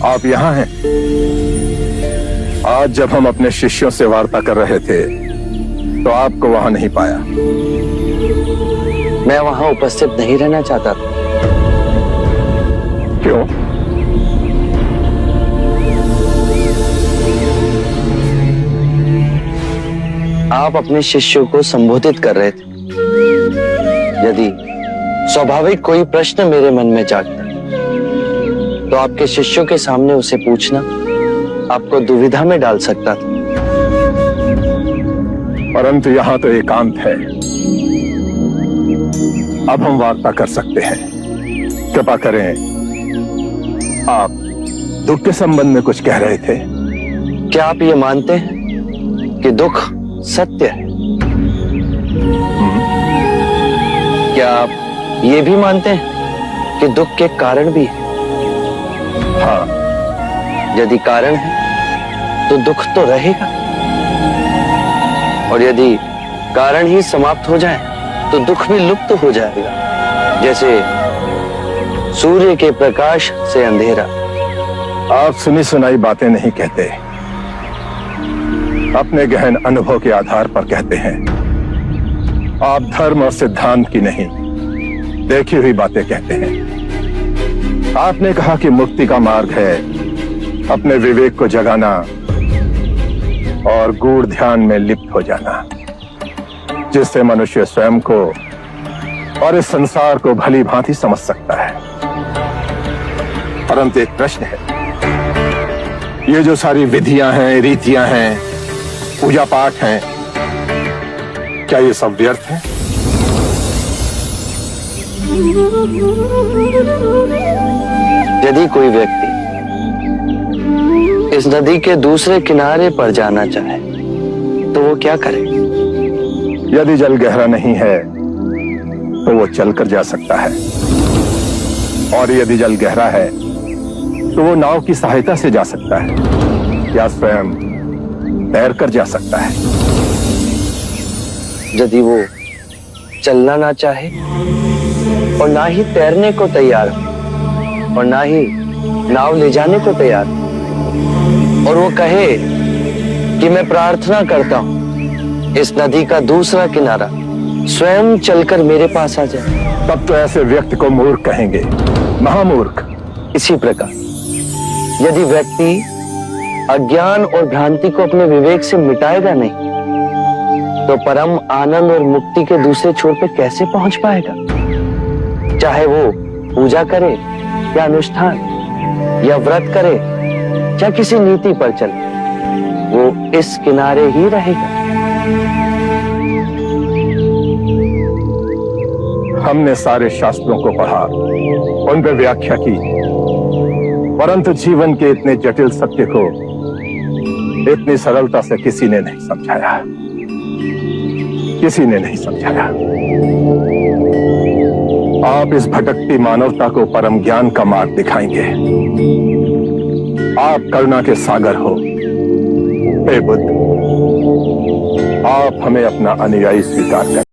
आप यहाँ हैं? आज जब हम अपने शिष्यों से वार्ता कर रहे थे तो आपको वहां नहीं पाया। मैं वहां उपस्थित नहीं रहना चाहता था। क्यों? आप अपने शिष्यों को संबोधित कर रहे थे। यदि स्वाभाविक कोई प्रश्न मेरे मन में जागता तो आपके शिष्यों के सामने उसे पूछना आपको दुविधा में डाल सकता था। परंतु यहां तो एकांत है। अब हम वार्ता कर सकते हैं। कृपा करें। आप दुख के संबंध में कुछ कह रहे थे। क्या आप ये मानते हैं कि दुख सत्य है? क्या आप ये भी मानते हैं कि दुख के कारण भी है? हाँ। यदि कारण है तो दुख तो रहेगा, और यदि कारण ही समाप्त हो जाए तो दुख भी लुप्त हो जाएगा, जैसे सूर्य के प्रकाश से अंधेरा। आप सुनी सुनाई बातें नहीं कहते, अपने गहन अनुभव के आधार पर कहते हैं। आप धर्म और सिद्धांत की नहीं, देखी हुई बातें कहते हैं। आपने कहा कि मुक्ति का मार्ग है अपने विवेक को जगाना और गूढ़ ध्यान में लिप्त हो जाना, जिससे मनुष्य स्वयं को और इस संसार को भली भांति समझ सकता है। परंतु एक प्रश्न है, ये जो सारी विधियां हैं, रीतियां हैं, पूजा पाठ हैं, क्या ये सब व्यर्थ है? यदि कोई व्यक्ति इस नदी के दूसरे किनारे पर जाना चाहे तो वो क्या करे? यदि जल गहरा नहीं है तो वो चलकर जा सकता है, और यदि जल गहरा है तो वो नाव की सहायता से जा सकता है या स्वयं तैरकर जा सकता है। यदि वो चलना ना चाहे और ना ही तैरने को तैयार हो और ना ही नाव ले जाने को तैयार हो, और वो कहे कि मैं प्रार्थना करता हूं इस नदी का दूसरा किनारा स्वयं चलकर मेरे पास आ जाए, तब तो ऐसे व्यक्ति को मूर्ख कहेंगे, महामूर्ख। इसी प्रकार यदि व्यक्ति अज्ञान और भ्रांति को अपने विवेक से मिटाएगा नहीं तो परम आनंद और मुक्ति के दूसरे छोर पे कैसे पहुंच पाएगा? चाहे वो पूजा करे या अनुष्ठान या व्रत करे या किसी नीति पर चले, वो इस किनारे ही रहेगा। हमने सारे शास्त्रों को पढ़ा, उन पर व्याख्या की, परंतु जीवन के इतने जटिल सत्य को इतनी सरलता से किसी ने नहीं समझाया, किसी ने नहीं समझाया। आप इस भटकती मानवता को परम ज्ञान का मार्ग दिखाएंगे। आप करुणा के सागर हो। हे बुद्ध, आप हमें अपना अनुयायी स्वीकार करें।